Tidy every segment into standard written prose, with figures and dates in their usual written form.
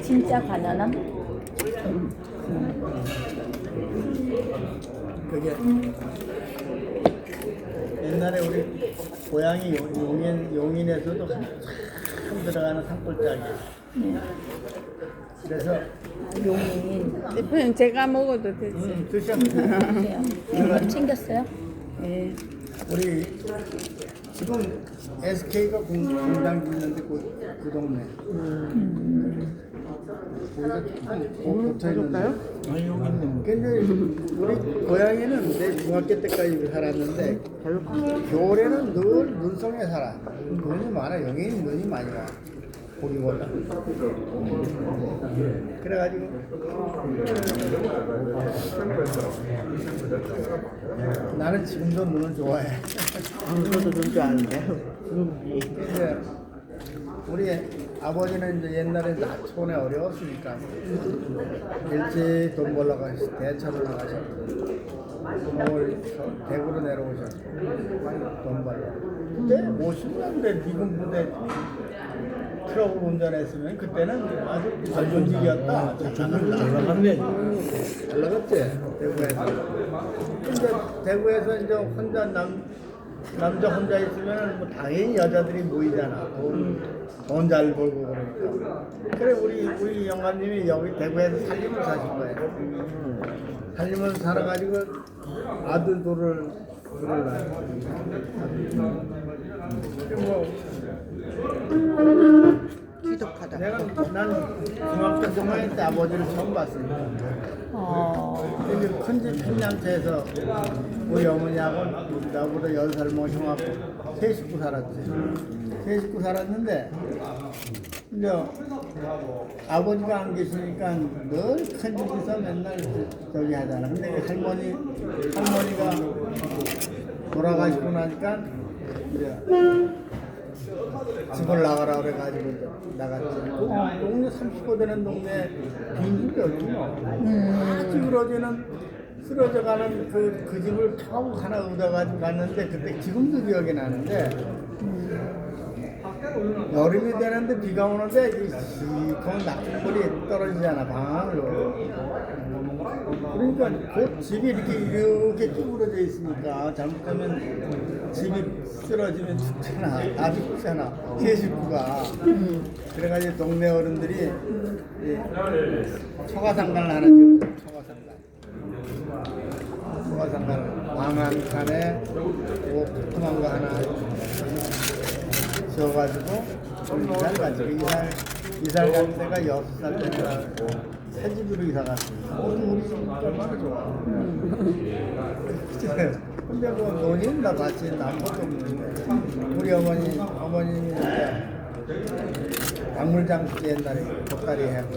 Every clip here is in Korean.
진짜 가난함? 그게 옛날에 우리 고향이 용인에서도 한참 들어가는 산골짜기야. 그래서 용인. 대표님 제가 먹어도 되지? 드셔. 보세요. 이거 챙겼어요? 네. 우리 지금 SK가 공장 짓는데 그 동네. 붙어 있는데. 아니 여기 있는. 근데 우리 고향에는 내 중학교 때까지 살았는데 겨울에는 늘 눈송이에 살아. 눈이 많아. 여기는 눈이 많이 와. 보기보다. 그래가지고 나는 지금도 눈을 좋아해. 저도 눈 좋아하는데. 이제 우리 아버지는 이제 옛날에 손에 어려웠으니까 일찍 돈 벌러 가셨어. 대차로 나가셨고 서울 대구로 내려오셨고 돈 벌러. 그때 50년대 미군 부대 트럭을 운전했으면 그때는 아주 전문직이었다. 잘 나갔네. 잘 나갔지 대구에서. 근데 대구에서 이제 혼자 남자 혼자 있으면 뭐 당연히 여자들이 모이잖아. 돈 잘 벌고 그러니까. 그래 우리 영감님이 여기 대구에서 살림을 사실 거예요. 살림을 살아가지고 아들 둘을 낳았어. 뭐 기독하다. 난 중학교 3학년 때 아버지를 처음 봤으니까. 근데 큰집 평양채에서 우리 어머니하고 나보다 10살 뭐 형하고 세 식구 살았지. 세 식구 살았는데 이제 아버지가 안 계시니까 늘 큰 집에서 맨날 저기 하잖아. 근데 할머니가 돌아가시고 나니까 이제 집을 나가라 그래가지고 이제 나갔지. 동네 30호 되는 동네 빈집이었지 뭐. 아주 쓰러져가는 그 집을 겨우 하나 얻어가지고 갔는데 그때 지금도 기억이 나는데 여름이 되는데 비가 오는데 이 시커먼 낙엽물이 떨어지잖아 방으로. 그러니까 그 집이 이렇게 쭈그러져 있으니까 잘못하면 집이 쓰러지면 죽잖아. 다 죽잖아. 세 식구가. 그래가지고 동네 어른들이 초가상간을 하나 지었죠. 초가상간 방 한 칸에 조그만 거 하나 지어가지고 이사를 가지. 이사를 가는 데가 6살 때니까 새 집으로 이사 갔습니다. 우리 집 얼마나 좋아. 근데 뭐 논의는 다 같이 아무것도 없는데 우리 어머님이 이제 박물장식 옛날에 덕다리 하고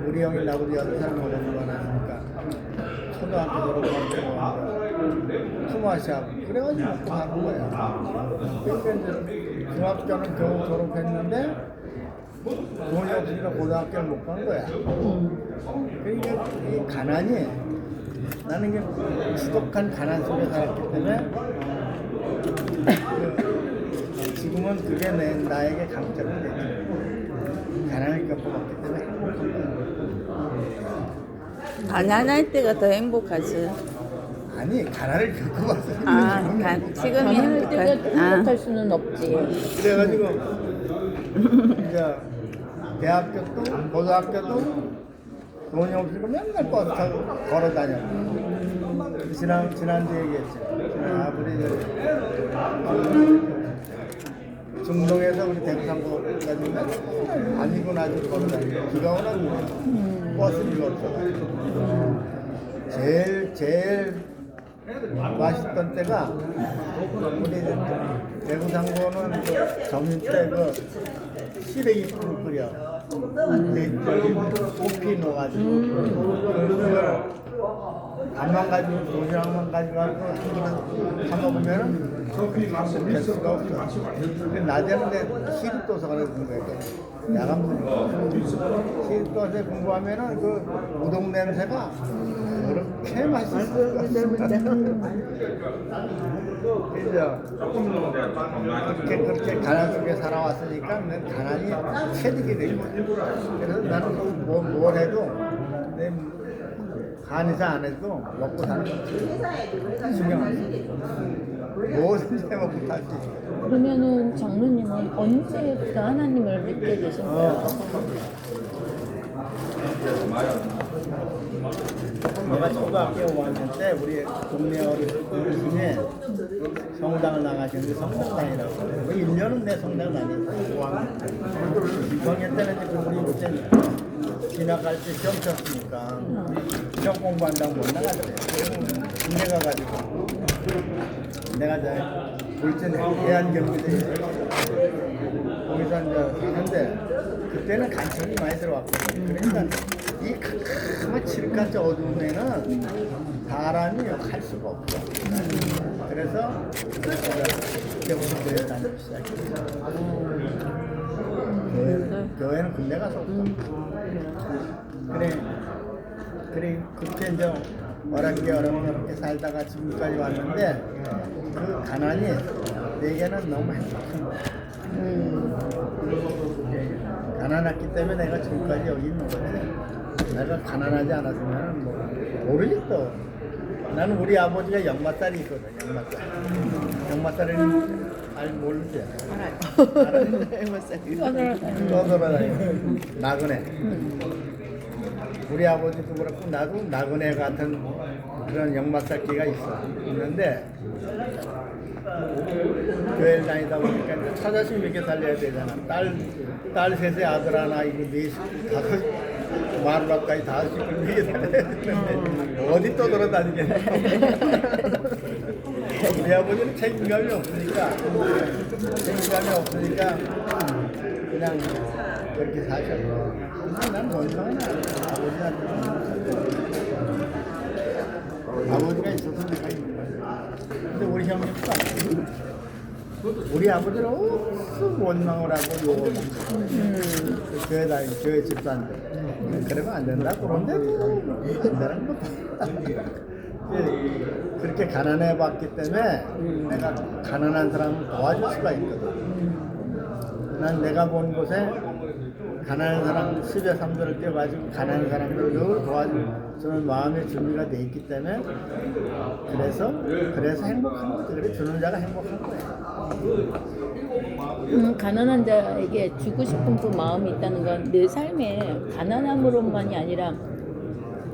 우리 형이 나보다 6살 먹은 거 나니까 초등학교 졸업하고 투마시하고 그래가지고 먹고 가는 거야. 그러니까 이제 중학교는 겨우 졸업했는데 돈이 없으니까 고등학교를 못 간 거야. 그러니까 이 가난이 나는 이게 지독한 가난 속에 살았기 때문에 지금은 그게 나에게 강점이 되지. 가난을 겪어봤기 때문에 행복한 거야. 가난할 때가 더 행복하지. 아니 가난을 겪어봤으니까 지금이 가난할 때가 행복한. 행복할 수는 없지. 그래가지고 이제 대학교도 고등학교도 돈이 없으니까 맨날 버스 타고 걸어 다녔고 지난주 얘기했죠. 중동에서 우리 대구 상고까지 맨날 아니고 나중에 걸어 다니고 비가 오는 버스를 없어가지고 제일 맛있던 때가 우리 대구 상고는 그 점심 때 시래기국을 끓여 꽃피 넣어가지고 그걸 밥만 가지고 도시락만 가지고 한 그릇 사 먹으면은 될 수가 없어. 근데 낮에는 시립도서 가는 거예요. 야간부로 시립도서에 공부하면은 그 우동 냄새가 그렇게 맛있어. 그렇게 가난 속에 살아왔으니까 난 가난이 체득이 된 거야. 그래서 나는 뭘 해도 내 간이사 안 해도 먹고 사는 거지. 신경 안 써. 뭐든지 해먹고 살지. 그러면은 장로님은 언제부터 하나님을 믿게 되신 거예요? 내가 초등학교 5학년 때 우리 동네 어른들 중에 성당을 나가시는데 성당이라고 그래요. 1년은 내 성당 다녔어요. 5학년. 6학년 때는 이제 우리 그때 지나갈 때 시험 쳤으니까 시험 공부한다고 못 나가더래요. 군대 가가지고 내가 이제 울진 해안경기대 거기서 이제 하는데 그때는 간첩이 많이 들어왔거든요. 그러니까 이 캄캄한 칠흑같이 어두움에는 사람이 할 수가 없어. 그래서 그때부터 교회 다니기 시작했어요. 교회는 군대 가서 없어. 그래 그렇게 이제 어렵게 살다가 지금까지 왔는데 그 가난이 내게는 너무 행복한 거야. 가난했기 때문에 내가 지금까지 여기 있는 거지. 내가 가난하지 않았으면 뭐 모르지 또. 나는 우리 아버지가 역마살이 있거든. 역마살은 모르지. 알아요. 떠돌아다니고 나그네. 우리 아버지도 그렇고 나도 나그네 같은 그런 역마살기가 있는데 교회를 다니다 보니까 이제 처자식 이렇게 살려야 되잖아. 딸 셋에 아들 하나 이거 다섯 마누라까지 다섯씩을 이렇게 살려야 되는데 어디 떠돌아다니겠냐. 우리 아버지는 책임감이 없으니까 그냥 그렇게 사셔요. 근데 난 원성은 아버지가 있어서 내가 있는 거야. 근데 우리 형님도 우리 아버지는 없어 원망을 하고 욕을 교회 집사인데 그러면 안 된다 그런데도 안 되는 거 그렇게 가난해 봤기 때문에 내가 가난한 사람을 도와줄 수가 있거든. 난 내가 본 곳에 가난한 사람 10에 3도를 떼어가지고 가난한 사람들을 늘 도와주는 마음의 준비가 돼 있기 때문에 그래서 행복한 거지. 그래 주는 자가 행복한 거야. 가난한 자에게 주고 싶은 그 마음이 있다는 건 내 삶에 가난함으로만이 아니라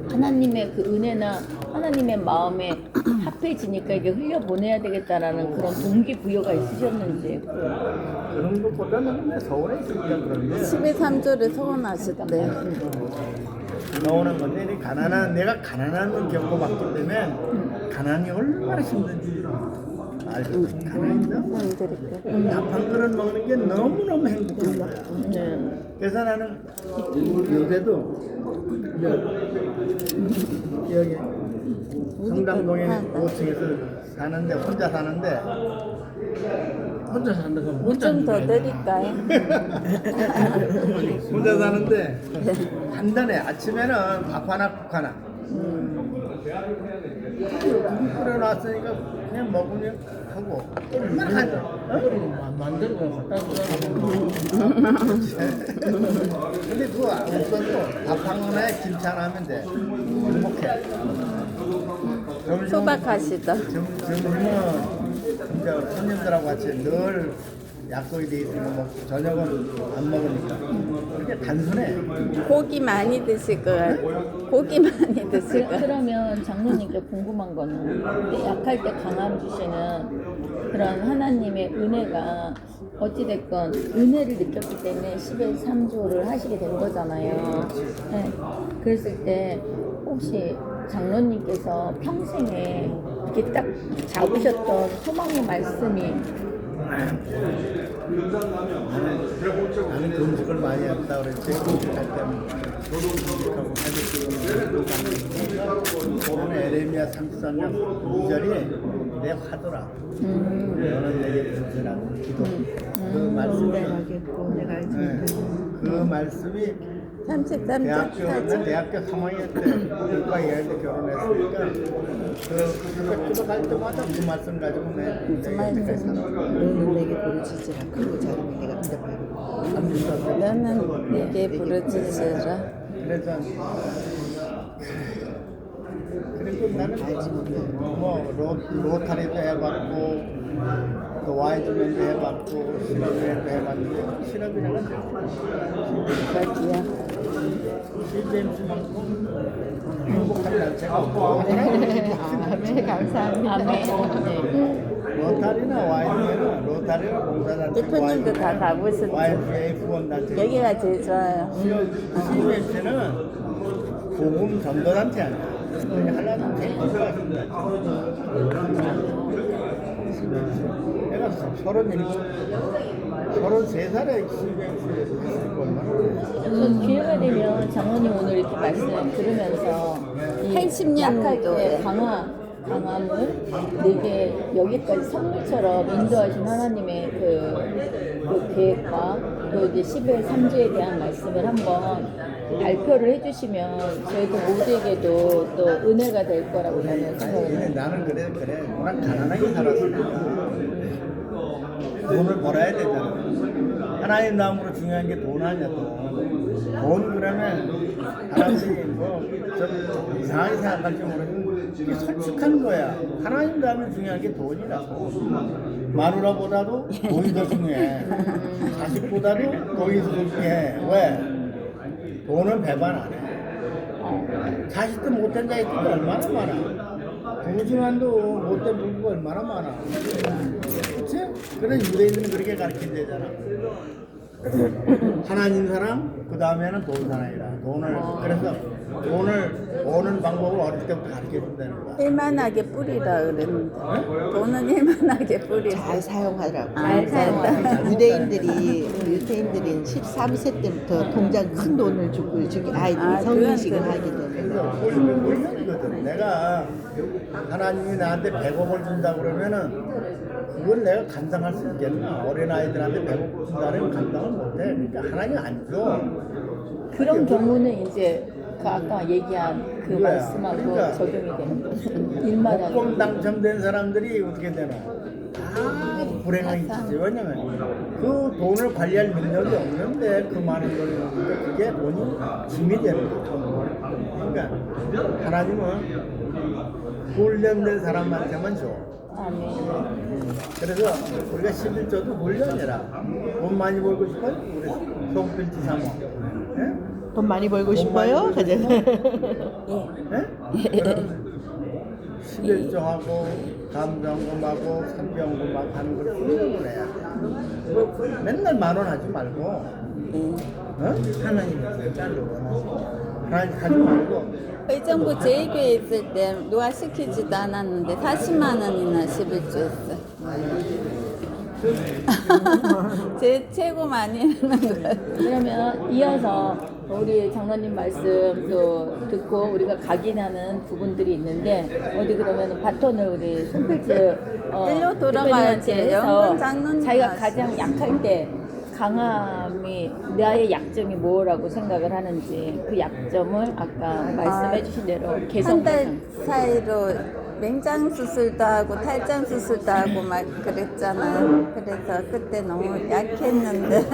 하나님의 그 은혜나 하나님의 마음에 합해지니까 이게 흘려보내야 되겠다라는 그런 동기부여가 있으셨는지. 그런 것보다는 내 서울에 있으니까 그런데 10의 3조를 소원하셨대. 나오는 건데 내가 가난한 걸 겪어봤기 때문에 가난이 얼마나 힘든지 알죠. 가난이 너무 밥 한 그릇 먹는 게 너무너무 행복한 거야. 그래서 나는 요새도 여기 성당동에 5층에서 사는데 혼자 사는데 좀 더 드릴까요? 혼자 사는데 간단해. 아침에는 밥 하나 국 하나 끓여놨으니까 그냥 먹으면 하고 얼마나 만들고 근데 그거 없어도 밥 한 하나에 김치 하나 하면 돼. 행복해. 소박하시다. 점심은 이제 손님들하고 같이 늘 약속이 돼 있으면 먹고 저녁은 안 먹으니까 그게 단순해. 고기 많이 드실 거예요. 고기 많이 드실 거예요. 그러면 장로님께 궁금한 거는 약할 때 강함 주시는 그런 하나님의 은혜가 어찌됐건 은혜를 느꼈기 때문에 10의 3조를 하시게 된 거잖아요. 네. 그랬을 때 혹시 장로님께서 평생에 이렇게 딱 잡으셨던 소망의 말씀이 나는 금식을 많이 했다 그랬지. 금식할 때는 금식하고 해줬지. 오늘 에레미야 33장 2절이 내 화두라. 너는 내게 금식하고 기도. 그 말씀이 그 말씀이 33점 대학교는 대학교 3학년 때 국가 예대 결혼했으니까 그거 갈 때마다 그 말씀 가지고 무슨 말씀? 너는 내게 부르짖으라. 크고 작으면 내가 응답하리라. 너는 내게 부르짖으라. 그래서 그리고 나는 뭐 로타리도 해봤고 또 와이즈맨도 해봤고 실업인도 해봤는데 실업이라는 자기야. CJMC만큼 행복한 단체가 없고 네, 감사합니다. 아멘. 네. 로타리나 와이즈맨은 로타리나 봉사단체 대표님도 다 가보셨죠? YMCA 후원단체 여기가 제일 좋아요. CJMC는 복음 전도단체 아니야. 하나님 제일 좋아하는 단체. 내가 33살에 CJMC에서 했으니까 얼마나 그 기회가 되면 장모님 오늘 이렇게 말씀 들으면서 이 80년도 약할 때 강함을 내게 여기까지 선물처럼 인도하신 하나님의 그 계획과 또 이제 10의 3주에 대한 말씀을 한번 발표를 해주시면 저희들 모두에게도 또 은혜가 될 거라고 저는 생각을 해요. 나는 그래 워낙 가난하게 살았으니까 돈을 벌어야 되잖아. 하나님 나음으로 중요한 게 돈 아니야. 돈 그러면 사람들이 뭐좀 이상하게 생각할지 모르지만 이게 솔직한 거야. 하나님 다음에 중요한 게 돈이라고. 마누라보다도 돈이 더 중요해. 자식보다도 돈이 더 중요해. 왜? 돈은 배반 안 해. 자식도 못된 자식도 얼마나 많아. 부부지만도 못된 부부가 얼마나 많아. 그치? 그래서 유대인들은 그렇게 가르친대잖아. 하나님 사랑, 그 다음에는 돈 사랑이라. 그래서 돈을 버는 방법을 어릴 때부터 가르쳐 준다는 거야. 일만하게 뿌리라 그랬는데 돈은 일만하게 뿌리라. 잘 사용하라고. 잘 사용하라. 유대인들이 13세 때부터 통장 큰 돈을 주고 아이들이 성인식을 하게 되면 훈련이거든. 내가 하나님이 나한테 100억을 준다 그러면은 그걸 내가 감당할 수 있겠나? 어린아이들한테 100억 준다면 감당을 못해. 그러니까 하나님이 안 줘. 그런 경우는 이제 그 아까 얘기한 그 그거야. 말씀하고 그러니까 적용이 되는 거죠. 일마다. 복권 당첨된 사람들이 어떻게 되나? 다 불행한 짓이지. 왜냐면 그 돈을 관리할 능력이 없는데 그 많은 걸 넣는데 그게 돈이 짐이 되는 거죠. 그러니까 하나님은 훈련된 사람한테만 줘. 아멘. 그래서 우리가 11조도 훈련이라. 돈 많이 벌고 싶어요? 우리 송필지 사모. 예? 돈 많이 벌고 싶어요? 가자. 예? 11조하고 감정금하고 산병금하고 하는 걸 훈련을 해야 돼. 뭐 맨날 10,000원 하지 말고 하나님 진짜로 하나님 하지 말고 의정부 제2교회 있을 때 누가 시키지도 않았는데 40만 원이나 11조였어요. 제 최고 많이 하는 거예요. 그러면 이어서 우리 장로님 말씀도 듣고 우리가 각인하는 부분들이 있는데 어디 그러면 바톤을 우리 손필지 일로 돌아가야지. 대표님한테 영근 해서 장로님 자기가 말씀. 가장 약할 때 강함이 나의 약점이 뭐라고 생각을 하는지 그 약점을 아까 말씀해 주신 대로 개선 한 달 사이로 맹장 수술도 하고 탈장 수술도 하고 막 그랬잖아요. 그래서 그때 너무 약했는데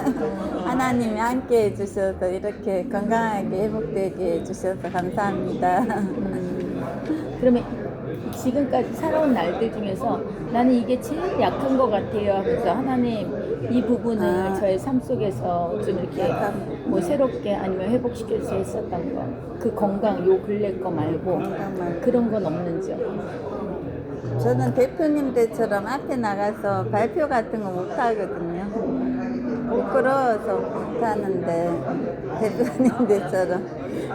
하나님이 함께 해주셔서 이렇게 건강하게 회복되게 해주셔서 감사합니다. 그러면 지금까지 살아온 날들 중에서 나는 이게 제일 약한 것 같아요 하면서 하나님 이 부분을 저의 삶 속에서 좀 이렇게 뭐 새롭게 아니면 회복시킬 수 있었던 거 그 건강 요 근래 거 말고 그런 건 없는지요? 저는 대표님들처럼 앞에 나가서 발표 같은 거 못하거든요. 부끄러워서 못하는데 대표님들처럼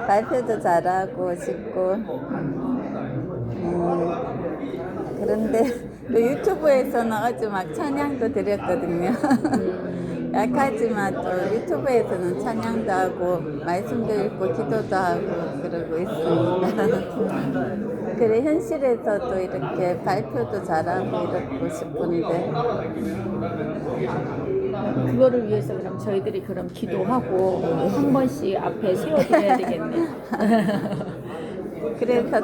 발표도 잘하고 싶고 그런데 또 유튜브에서는 어제 막 찬양도 드렸거든요. 약하지만 또 유튜브에서는 찬양도 하고 말씀도 읽고 기도도 하고 그러고 있습니다. 그래 현실에서도 이렇게 발표도 잘하고 이러고 싶은데 그거를 위해서 그럼 저희들이 그럼 기도하고 한 번씩 앞에 세워드려야 되겠네. 그래서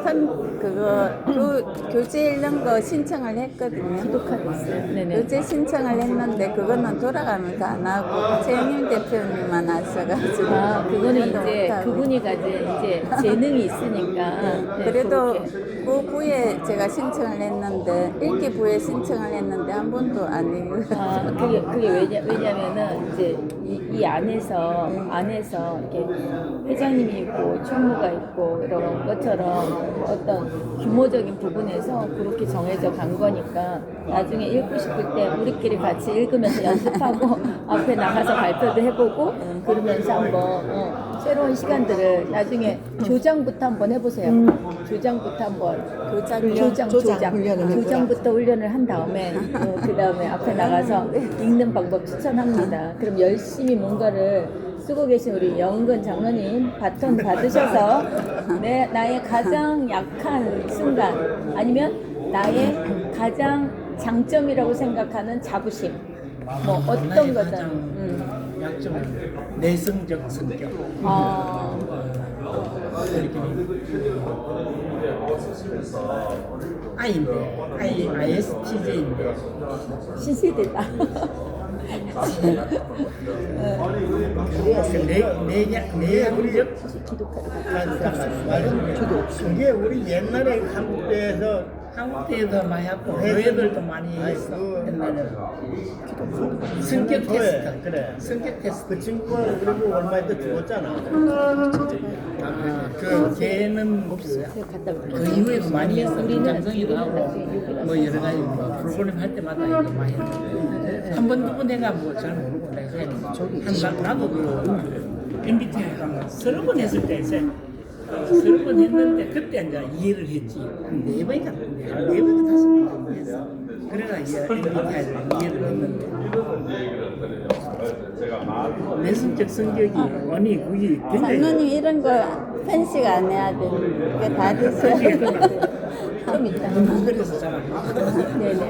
교재 이런 거 신청을 했거든요. 기독하고 있어요. 네네. 교재 신청을 했는데 그거는 돌아가면서 안 하고 최영임 대표님만 하셔가지고 아, 그거는 이제 못하고. 그분이 가진 이제 재능이 있으니까. 네, 그래도 그렇게. 그 부에 제가 신청을 했는데 읽기 부에 신청을 했는데 한 번도 안 읽어요. 아, 그게 왜냐면은 이제 이 안에서 이렇게 회장님이 있고 총무가 있고 이런 것처럼 어떤 규모적인 부분에서 그렇게 정해져 간 거니까 나중에 읽고 싶을 때 우리끼리 같이 읽으면서 연습하고 앞에 나가서 발표도 해보고 그러면서 한번 새로운 시간들을 나중에 조장부터 한번 해보세요. 조장부터 한번 조장 훈련을 해보자. 조장부터 훈련을 한 다음에 그 다음에 앞에 나가서 읽는 방법 추천합니다. 그럼 열심히 뭔가를 쓰고 계신 우리 영은건 장로님 바톤 받으셔서 나의 가장 약한 순간 아니면 나의 가장 장점이라고 생각하는 자부심 뭐 어떤 나의 거든 가장 약점은 내성적 성격. 아, ISTJ인데 신세대다. 내성적 그게 우리 옛날에 한국대에서 많이 하고 교회들도 많이 했어. 옛날에 성격 테스트. 그래. 성격 테스트. 그 친구가 그리고 얼마 전에 죽었잖아. 그 걔는 없어요. 갔다 올게요. 그 이후에도 많이 했어. 우리는 장성이도 하고 뭐 여러 가지 뭐 프로그램 할 때마다 이거 많이 했는데 한 번 두 번 내가 뭐 잘 모르고 내가 했는데 나도 그 MBTI 가면 30번 했을 때 이제 30번 했는데 그때 이제 이해를 했지. 네 번인가 네 번, 다섯 번 정도 했어. 그래가 이제 MBTI를 이해를 했는데 내성적 성격이 아니 그게 굉장히 장로님 이런 거 편식 안 해야 돼. 그게 다 드셔야 돼. 좀 있다. 그래서 잘 안 돼. 네네.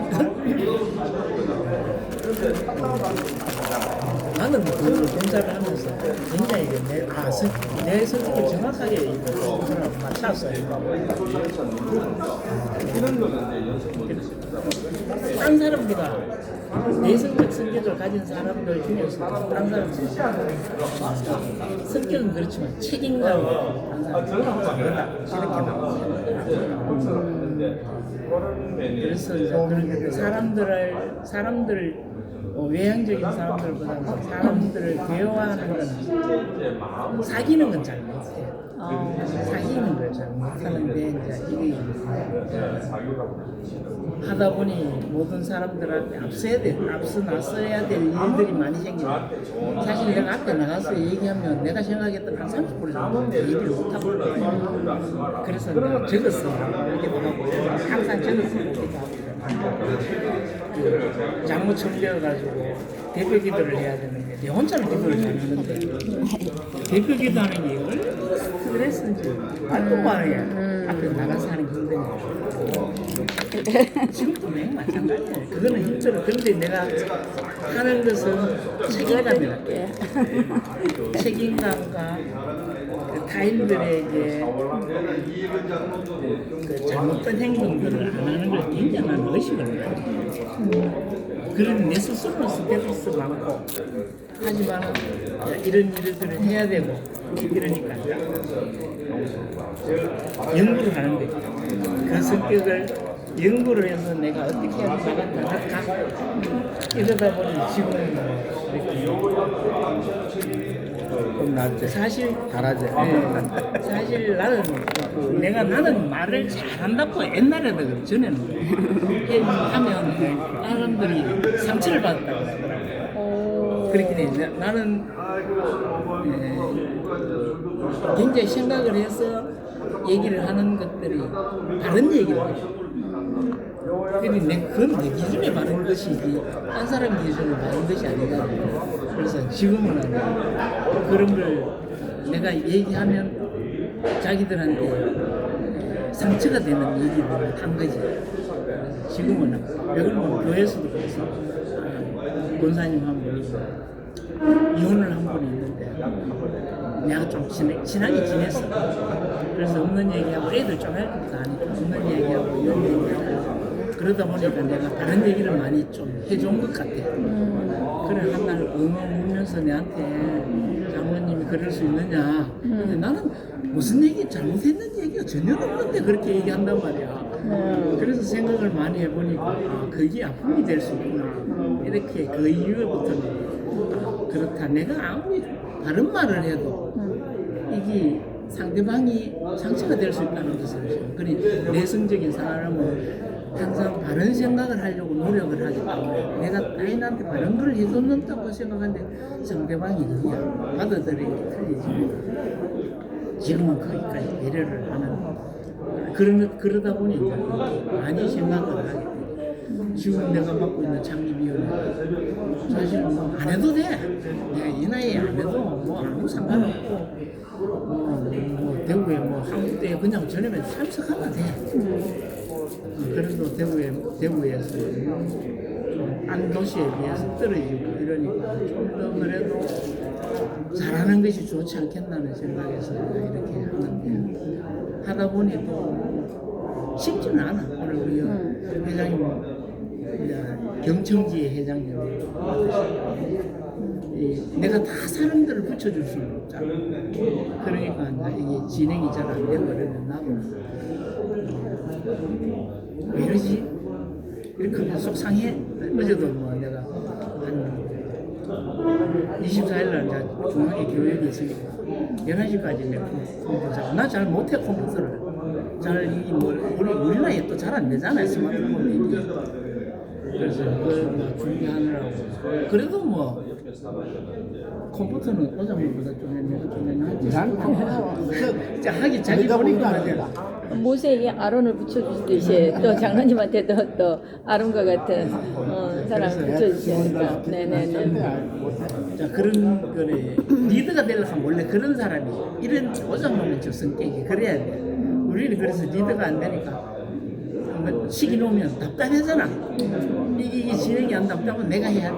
나는 그 검사를 하면서 굉장히 내 성격을 정확하게 이걸 맞췄어요. 딴 사람보다 내성적 성격을 가진 사람들 중에서 딴 사람들 성격은 그렇지만 책임감을 딴 사람들 이렇게 나와요. 그래서 이제 그렇게 사람들을 외향적인 사람들보다는 사람들을 대화하는 건 사귀는 건 잘 못해. 사귀는 걸 잘 못하는데 이제 이게 하다 보니 모든 사람들한테 앞서 나서야 될 일들이 많이 생겨요. 사실 내가 앞에 나가서 얘기하면 내가 생각했던 한 30% 정도 얘기를 못하고 그래서 내가 적었어. 이렇게 하고 항상 적었어. 이렇게 하고 잘못 처리해가지고 대표 기도를 해야 되는데 내 혼자는 기도를 잘 하는데 대표 기도하는 게 얼마나 스트레스인지 말도 안 해. 앞에 나가서 하는 게 힘드냐. 지금도 매우 마찬가지야. 그거는 힘들어. 그런데 내가 하는 것은 책임감이라. 책임감과 그 타인들에게 그 잘못된 행동들을 안 하는 걸 굉장히 나는 의식을 해요. 그런 내 스스로는 스트레스 많고 하지만 이런 일들을 해야 되고 그러니까 연구를 하는 거지. 그 성격을 연구를 해서 내가 어떻게 하면 나간다. 이러다 보니 지금은 좀 낫지. 사실 잘하지. 네, 사실 나는 말을 잘한다고 옛날에도 그래. 전에는 하면 사람들이 상처를 받았다고 하더라고요. 그렇긴 해. 나는 굉장히 생각을 해서 얘기를 하는 것들이 다른 얘기를 해요. 그건 내 기준에 바른 것이지 딴 사람 기준에 바른 것이 아니다. 그래서 지금은 그런 걸 내가 얘기하면 자기들한테 상처가 되는 얘기를 한 거지. 지금은 왜 그러면 교회에서도 그래서 권사님 한분 이혼을 한 번 했는데 내가 좀 친하게 지냈어. 그래서 없는 얘기하고 애들 좀 할 것도 아니고 없는 얘기하고 이런 얘기하고 그러다 보니까 내가 다른 얘기를 많이 좀 해준 것 같아. 그래 한날 웅웅울면서 내한테 장모님이 그럴 수 있느냐. 근데 나는 무슨 얘기 잘못했는 얘기가 전혀 없는데 그렇게 얘기한단 말이야. 그래서 생각을 많이 해보니까 아, 그게 아픔이 될 수 있구나. 이렇게 그 이후부터는 아, 그렇다. 내가 아무리 다른 말을 해도 이게 상대방이 상처가 될 수 있다는 것을 그리 내성적인 사람은 항상 바른 생각을 하려고 노력을 하기 때문에 내가 타인한테 바른 걸 해줬는다고 생각하는데 상대방이 그냥 받아들이는 게 틀리지. 지금은 거기까지 배려를 하는 그러다 보니까 많이 생각을 하게 돼. 지금 내가 맡고 있는 창립위원회 사실 뭐 안 해도 돼. 내가 이 나이에 안 해도 뭐 아무 상관없고 뭐 대구에 뭐 한국대에 그냥 저녁에 참석하면 돼. 그래도 대구에서 딴 도시에 비해서 떨어지고 이러니까 좀 더 그래도 잘하는 것이 좋지 않겠나는 생각에서 이렇게 하는데 하다 보니 또 쉽지는 않아. 오늘 우리 회장님 경청지의 회장님 내가 다 사람들을 붙여줄 수는 없잖아. 그러니까 이게 진행이 잘 안 되고 그러면 나도 왜 이러지? 이렇게 속상해? 어제도 뭐 내가 한 24일날 이제 중앙에 교육이 있으니까 11시까지 내가 컴퓨터 나 잘 못해 컴퓨터를 우리 나이에 또 잘 안 되잖아요 스마트폰 얘기. 그래서 그걸 준비하느라고 그래도 뭐 컴퓨터는 오자마자 좀 하지. 진짜 하기 자기 보니까 모세에게 아론을 붙여주시듯이 또 장로님한테도 또 아론과 같은 사람 붙여주시니까. 네네네. 자 그런 거래 리더가 되려고 하면 원래 그런 사람이 이런 오자마자 저 성격이 그래야 돼. 우리는 그래서 리더가 안 되니까 한번 시기 놓으면 답답하잖아. 이게 진행이 안 답답하면 내가 해야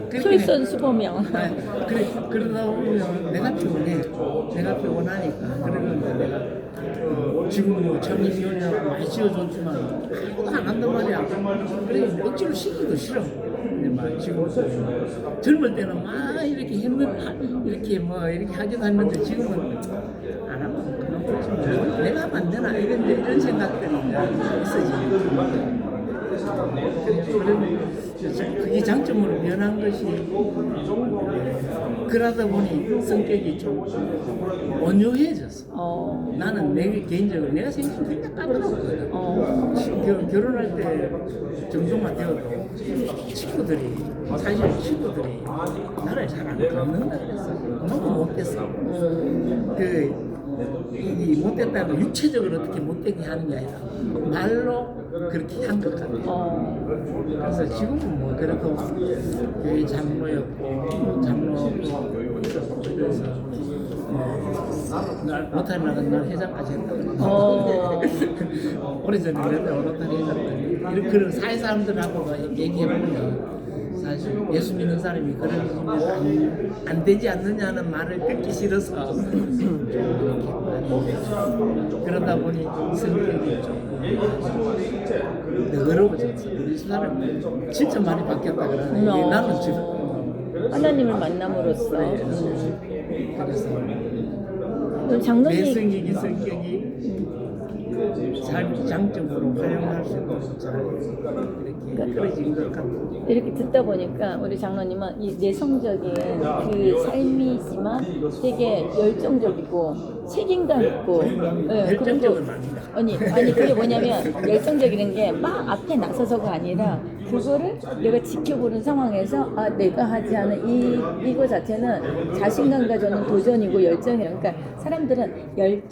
돼. 솔선수범형. 그러다 보면 내가 피곤하니까 그러는데 내가 지금 뭐 창립위원회라고 많이 지어줬지만 아무도 안 한단 말이야. 그래 억지로 시키기도 싫어. 근데 막 지금 젊을 때는 막 이렇게 이렇게 하기도 했는데 지금은 안 하면 그만 보지. 내가 하면 안 되나 이런 생각들이 있어지는. 그게 장점으로 변한 것이 그러다 보니 성격이 좀 온유해졌어. 나는 개인적으로 내가 생각이 굉장히 까다롭거든. 결혼할 때 정도만 되어도 친구들이 나를 잘 안 갚는다 그랬어. 그만큼 못됐어. 이 못됐다는 육체적으로 어떻게 못되게 하는 게 아니라 말로 그렇게 한 것 같아. 그래서 지금은 뭐 그래도 교회 장로였고 그래서 못하면 나간 날 회장까지 했다고. 오래전에 그랬는데 오랫동안 해줬더니 이런 그런 사회 사람들하고 얘기해보면 사실 예수 믿는 사람이 그런 안 되지 않느냐는 말을 듣기 싫어서 그러다 보니 성격이 좀 너그러워졌어. 우리 사람 진짜 많이 바뀌었다 그러네. 나는 지금 하나님을 만남으로써. 그래서 그럼 장로님 내성적인 성격이 장점으로 활용할 수 있도록 잘 이렇게 끌어진 것 같아요. 이렇게 듣다 보니까 우리 장로님은 이 내성적인 그 삶이지만 되게 열정적이고 책임감 있고 열정적은 아니다. 아니 그게 뭐냐면 열정적이는 게 막 앞에 나서서가 아니라 그거를 내가 지켜보는 상황에서 내가 하지 않은 이거 자체는 자신감 가져오는 도전이고 열정이라. 그러니까 사람들은 열정